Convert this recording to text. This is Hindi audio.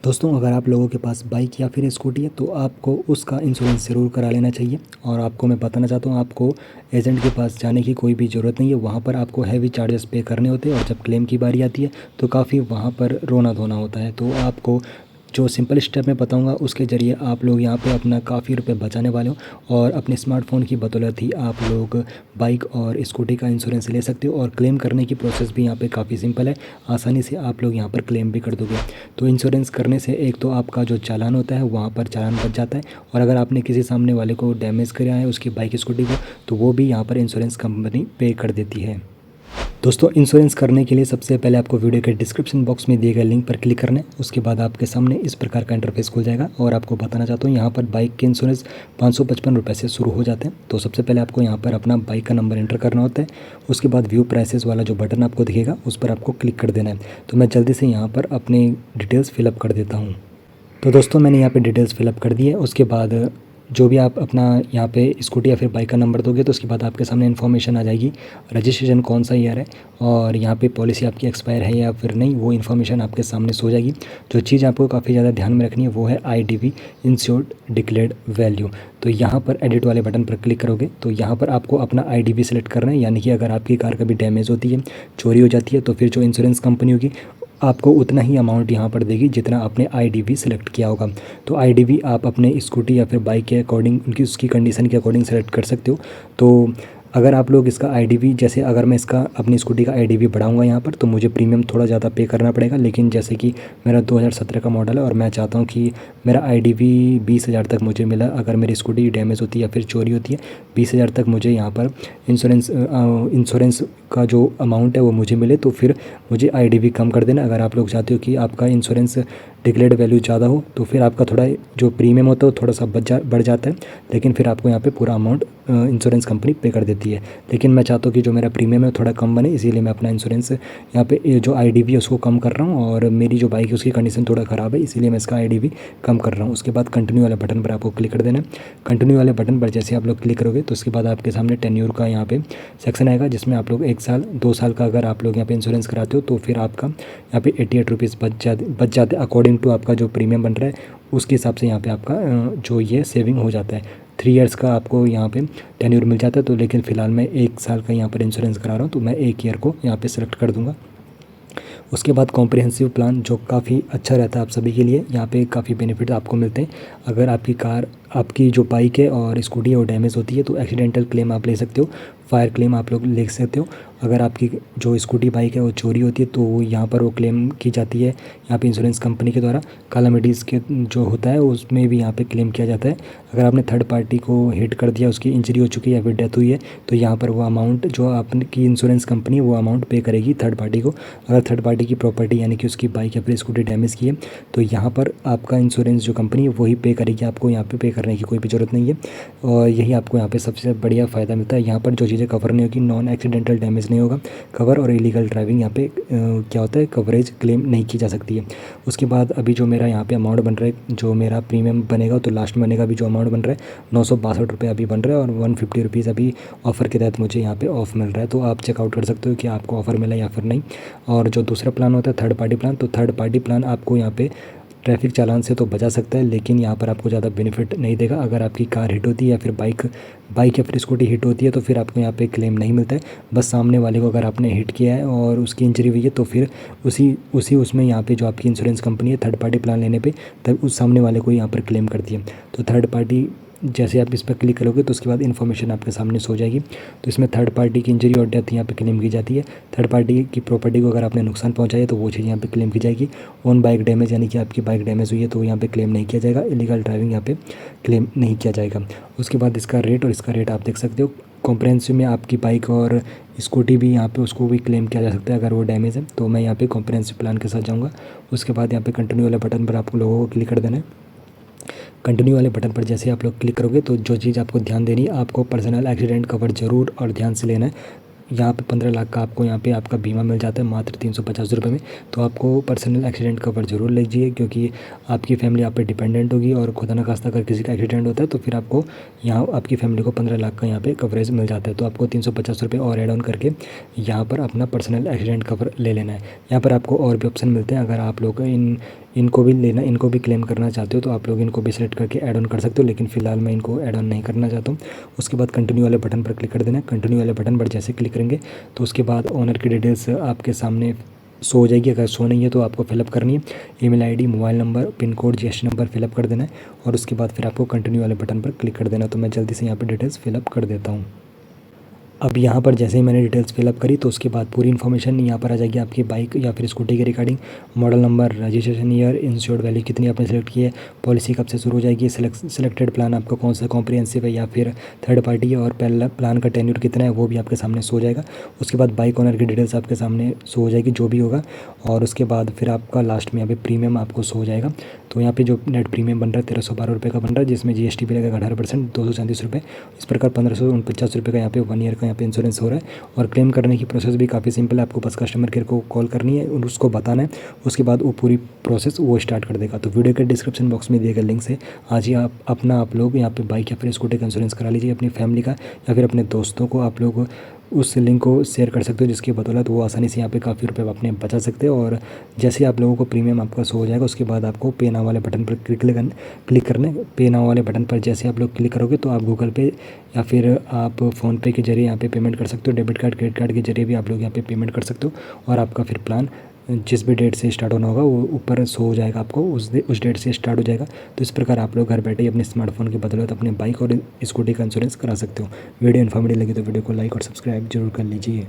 दोस्तों, अगर आप लोगों के पास बाइक या फिर स्कूटी है तो आपको उसका इंश्योरेंस ज़रूर करा लेना चाहिए। और आपको मैं बताना चाहता हूँ, आपको एजेंट के पास जाने की कोई भी ज़रूरत नहीं है। वहाँ पर आपको हैवी चार्जेस पे करने होते हैं और जब क्लेम की बारी आती है तो काफ़ी वहाँ पर रोना धोना होता है। तो आपको जो सिंपल स्टेप मैं बताऊंगा उसके ज़रिए आप लोग यहाँ पे अपना काफ़ी रुपए बचाने वाले हो और अपने स्मार्टफ़ोन की बदौलत ही आप लोग बाइक और स्कूटी का इंश्योरेंस ले सकते हो। और क्लेम करने की प्रोसेस भी यहाँ पे काफ़ी सिंपल है, आसानी से आप लोग यहाँ पर क्लेम भी कर दोगे। तो इंश्योरेंस करने से एक तो आपका जो चालान होता है वहाँ पर चालान बच जाता है, और अगर आपने किसी सामने वाले को डैमेज कराया है उसकी बाइक स्कूटी को तो वो भी यहाँ पर इंश्योरेंस कंपनी पे कर देती है। दोस्तों, इंश्योरेंस करने के लिए सबसे पहले आपको वीडियो के डिस्क्रिप्शन बॉक्स में दिए गए लिंक पर क्लिक करना है। उसके बाद आपके सामने इस प्रकार का इंटरफेस खुल जाएगा और आपको बताना चाहता हूँ यहाँ पर बाइक के इंश्योरेंस 555 रुपये से शुरू हो जाते हैं। तो सबसे पहले आपको यहाँ पर अपना बाइक का नंबर एंटर करना होता है। उसके बाद व्यू प्राइसेस वाला जो बटन आपको दिखेगा उस पर आपको क्लिक कर देना है। तो मैं जल्दी से यहाँ पर अपनी डिटेल्स फिलअप कर देता हूँ। तो दोस्तों, मैंने यहाँ पे डिटेल्स फिलअप कर दी है। उसके बाद जो भी आप अपना यहाँ पे स्कूटी या फिर बाइक का नंबर दोगे तो उसके बाद आपके सामने इन्फॉर्मेशन आ जाएगी, रजिस्ट्रेशन कौन सा ईयर है और यहाँ पे पॉलिसी आपकी एक्सपायर है या फिर नहीं, वो इन्फॉर्मेशन आपके सामने सो जाएगी। जो चीज़ आपको काफ़ी ज़्यादा ध्यान में रखनी है वो है IDV, इंश्योर्ड डिक्लेयर्ड वैल्यू। तो यहाँ पर एडिट वाले बटन पर क्लिक करोगे तो यहाँ पर आपको अपना IDV सेलेक्ट करना है, यानी कि अगर आपकी कार कभी डैमेज होती है, चोरी हो जाती है, तो फिर जो इंश्योरेंस कंपनी होगी आपको उतना ही अमाउंट यहाँ पर देगी जितना आपने IDV सेलेक्ट किया होगा। तो IDV आप अपने स्कूटी या फिर बाइक के अकॉर्डिंग उनकी उसकी कंडीशन के अकॉर्डिंग सेलेक्ट कर सकते हो। तो अगर आप लोग इसका IDV, जैसे अगर मैं इसका अपनी स्कूटी का IDV बढ़ाऊंगा यहाँ पर तो मुझे प्रीमियम थोड़ा ज़्यादा पे करना पड़ेगा। लेकिन जैसे कि मेरा 2017 का मॉडल है और मैं चाहता हूँ कि मेरा IDV 20,000 तक मुझे मिला। अगर मेरी स्कूटी डैमेज होती है या फिर चोरी होती है, 20,000 तक मुझे यहाँ पर इंश्योरेंस का जो अमाउंट है वो मुझे मिले, तो फिर मुझे IDV कम कर देना। अगर आप लोग चाहते हो कि आपका इंश्योरेंस डिक्लेयर्ड वैल्यू ज़्यादा हो तो फिर आपका थोड़ा जो प्रीमियम होता है वो थोड़ा सा बढ़ जाता है, लेकिन फिर आपको यहाँ पे पूरा अमाउंट इंश्योरेंस कंपनी पे कर देती है। लेकिन मैं चाहता हूँ कि जो मेरा प्रीमियम है थोड़ा कम बने, इसीलिए मैं अपना इंश्योरेंस यहाँ पे जो IDV है उसको कम कर रहा हूँ। और मेरी जो बाइक है उसकी कंडीशन थोड़ा ख़राब है, इसीलिए मैं इसका IDV कम कर रहा हूँ। उसके बाद कंटिन्यू वाले बटन पर आपको क्लिक कर देना है। कंटिन्यू वाले बटन पर जैसे आप लोग क्लिक करोगे तो उसके बाद आपके सामने टेन्योर का यहाँ पे सेक्शन आएगा, जिसमें आप लोग 1 साल 2 साल का अगर आप लोग यहाँ पे इंश्योरेंस कराते हो तो फिर आपका यहाँ पे 88 रुपीज़ बच जाते अकॉर्डिंग टू आपका जो प्रीमियम बन रहा है उसके हिसाब से यहाँ पे आपका जो ये सेविंग हो जाता है। 3 ईयर्स का आपको यहाँ पे टेन्योर मिल जाता है। तो लेकिन फ़िलहाल मैं 1 साल का यहाँ पर इंश्योरेंस करा रहा हूँ, तो मैं 1 ईयर को यहाँ पे सेलेक्ट कर दूँगा। उसके बाद कॉम्प्रिहेंसिव प्लान जो काफ़ी अच्छा रहता है आप सभी के लिए, यहाँ पे काफ़ी बेनिफिट आपको मिलते हैं। अगर आपकी जो बाइक है और स्कूटी है वो डैमेज होती है तो एक्सीडेंटल क्लेम आप ले सकते हो, फायर क्लेम आप लोग ले सकते हो। अगर आपकी जो स्कूटी बाइक है वो चोरी होती है तो यहाँ पर वो क्लेम की जाती है यहाँ पे इंश्योरेंस कंपनी के द्वारा। कैलामिटीज़ के जो होता है उसमें भी यहाँ पे क्लेम किया जाता है। अगर आपने थर्ड पार्टी को हिट कर दिया, उसकी इंजरी हो चुकी है या फिर डेथ हुई है, तो यहाँ पर वो अमाउंट जो आपकी इंश्योरेंस कंपनी है वो अमाउंट पे करेगी थर्ड पार्टी को। अगर थर्ड पार्टी की प्रॉपर्टी यानी कि उसकी बाइक या फिर स्कूटी डैमेज की है तो यहाँ पर आपका इंश्योरेंस जो कंपनी है वही पे करेगी, आपको यहाँ पे करने की कोई भी ज़रूरत नहीं है। और यही आपको यहाँ पे सबसे बढ़िया फ़ायदा मिलता है। यहाँ पर जो चीज़ें कवर नहीं होगी, नॉन एक्सीडेंटल डैमेज नहीं होगा कवर, और इलीगल ड्राइविंग यहाँ पे क्या होता है, कवरेज क्लेम नहीं की जा सकती है। उसके बाद अभी जो मेरा यहाँ पे अमाउंट बन रहा है, जो मेरा प्रीमियम बनेगा तो लास्ट महीने का भी जो अमाउंट बन रहा है 962 रुपये अभी बन रहा है, और 150 रुपीज़ अभी ऑफ़र के तहत मुझे यहाँ पे ऑफ़ मिल रहा है। तो आप चेकआउट कर सकते हो कि आपको ऑफ़र मिला या फिर नहीं। और जो दूसरा प्लान होता है थर्ड पार्टी प्लान, तो थर्ड पार्टी प्लान आपको यहाँ पे ट्रैफिक चालान से तो बचा सकता है, लेकिन यहाँ पर आपको ज़्यादा बेनिफिट नहीं देगा। अगर आपकी कार हिट होती है या फिर बाइक या फिर स्कूटी हिट होती है तो फिर आपको यहाँ पे क्लेम नहीं मिलता है। बस सामने वाले को अगर आपने हिट किया है और उसकी इंजरी हुई है तो फिर उसमें यहाँ पे जो आपकी इंश्योरेंस कंपनी है थर्ड पार्टी प्लान लेने पे तब उस सामने वाले को यहाँ पर क्लेम करती है। तो थर्ड पार्टी जैसे आप इस पर क्लिक करोगे तो उसके बाद इन्फॉर्मेशन आपके सामने सो जाएगी। तो इसमें थर्ड पार्टी की इंजरी और डेथ यहाँ पे क्लेम की जाती है। थर्ड पार्टी की प्रॉपर्टी को अगर आपने नुकसान पहुंचाया है तो वो चीज़ यहाँ पे क्लेम की जाएगी। ओन बाइक डैमेज यानी कि आपकी बाइक डैमेज हुई है तो यहाँ पे क्लेम नहीं किया जाएगा। इलीगल ड्राइविंग यहाँ पे क्लेम नहीं किया जाएगा। उसके बाद इसका रेट आप देख सकते हो। कॉम्प्रहेंसिव में आपकी बाइक और स्कूटी भी यहाँ पे उसको भी क्लेम किया जा सकता है अगर वो डैमेज है। तो मैं यहाँ पे कॉम्प्रहेंसिव प्लान के साथ जाऊँगा। उसके बाद यहाँ पे कंटिन्यू वाले बटन पर आपको लोगों को क्लिक कर देना है। कंटिन्यू वाले बटन पर जैसे आप लोग क्लिक करोगे तो जो चीज़ आपको ध्यान देनी है, आपको पर्सनल एक्सीडेंट कवर जरूर और ध्यान से लेना है। यहाँ पे 15 लाख का आपको यहाँ पे आपका बीमा मिल जाता है मात्र 350 रुपये में। तो आपको पर्सनल एक्सीडेंट कवर जरूर लीजिए, क्योंकि आपकी फैमिली आप पे डिपेंडेंट होगी और खुदा न खास्ता अगर किसी का एक्सीडेंट होता है तो फिर आपको यहाँ आपकी फैमिली को 15 लाख का यहाँ पे कवरेज मिल जाता है। तो आपको 350 रुपये और एड ऑन करके यहाँ पर अपना पर्सनल एक्सीडेंट कवर ले लेना है। यहाँ पर आपको और भी ऑप्शन मिलते हैं। अगर आप लोग इनको भी लेना, इनको भी क्लेम करना चाहते हो तो आप लोग इनको भी सेलेक्ट करके ऐड ऑन कर सकते हो, लेकिन फ़िलहाल मैं इनको ऐड ऑन नहीं करना चाहता हूँ। उसके बाद कंटिन्यू वाले बटन पर क्लिक कर देना है। कंटिन्यू वाले बटन पर जैसे क्लिक करेंगे तो उसके बाद ओनर की डिटेल्स आपके सामने शो हो जाएगी। अगर शो नहीं है तो आपको फिलअप करनी है। Email ID, mobile number, pin code, GST number fill up कर देना है और उसके बाद फिर आपको कंटिन्यू वाले बटन पर क्लिक कर देना है। तो मैं जल्दी से यहाँ पर डिटेल्स फिलअप कर देता हूँ। अब यहाँ पर जैसे ही मैंने डिटेल्स फिलअप करी तो उसके बाद पूरी इन्फॉर्मेशन यहाँ पर आ जाएगी आपकी बाइक या फिर स्कूटी के regarding. Model number, registration year, insured value कितनी आपने सेलेक्ट की है, पॉलिसी कब से शुरू हो जाएगी, सेलेक्टेड प्लान आपका कौन सा कॉम्प्रिहेंसिव है या फिर थर्ड पार्टी है, और पहला प्लान का टेन्यूर कितना है वो भी आपके सामने शो हो जाएगा। उसके बाद बाइक ओनर की डिटेल्स आपके सामने शो हो जाएगी जो भी होगा, और उसके बाद फिर आपका लास्ट में यहाँ पे प्रीमियम आपको शो हो जाएगा। तो यहाँ पे जो नेट प्रीमियम बन रहा है 1312 रुपये का बन रहा है, जिसमें जीएसटी भी लगेगा 18%, 234 रुपये। इस प्रकार 1549 रुपये का यहाँ पे 1 ईयर का यहाँ पे इंश्योरेंस हो रहा है। और क्लेम करने की प्रोसेस भी काफ़ी सिंपल है। आपको बस कस्टमर केयर को कॉल करनी है और उसको बताना है, उसके बाद वो पूरी प्रोसेस वो स्टार्ट कर देगा। तो वीडियो के डिस्क्रिप्शन बॉक्स में दिए गए लिंक से आज ही आप लोग यहाँ पे बाइक या फिर स्कूटी का इंश्योरेंस करा लीजिए अपनी फैमिली का, या फिर अपने दोस्तों को आप लोग उस लिंक को शेयर कर सकते हो, जिसकी बदौलत वो आसानी से यहाँ पे काफ़ी रुपये अपने बचा सकते हो। और जैसे ही आप लोगों को प्रीमियम आपका शो हो जाएगा उसके बाद आपको पे नाउ वाले बटन पर क्लिक करना है। पे नाउ वाले बटन पर जैसे आप लोग क्लिक करोगे तो आप गूगल पे या फिर आप फ़ोनपे के जरिए यहाँ पे पेमेंट कर सकते हो। डेबिट कार्ड, क्रेडिट कार्ड के जरिए भी आप लोग यहाँ पे पेमेंट कर सकते हो, और आपका फिर प्लान जिस भी डेट से स्टार्ट होना होगा वो ऊपर शो हो जाएगा आपको, उस डेट से स्टार्ट हो जाएगा। तो इस प्रकार आप लोग घर बैठे ही अपने स्मार्टफोन की बदौलत अपने बाइक और स्कूटी का इंश्योरेंस करा सकते हो। वीडियो इन्फॉर्मेटिव लगी तो वीडियो को लाइक और सब्सक्राइब जरूर कर लीजिए।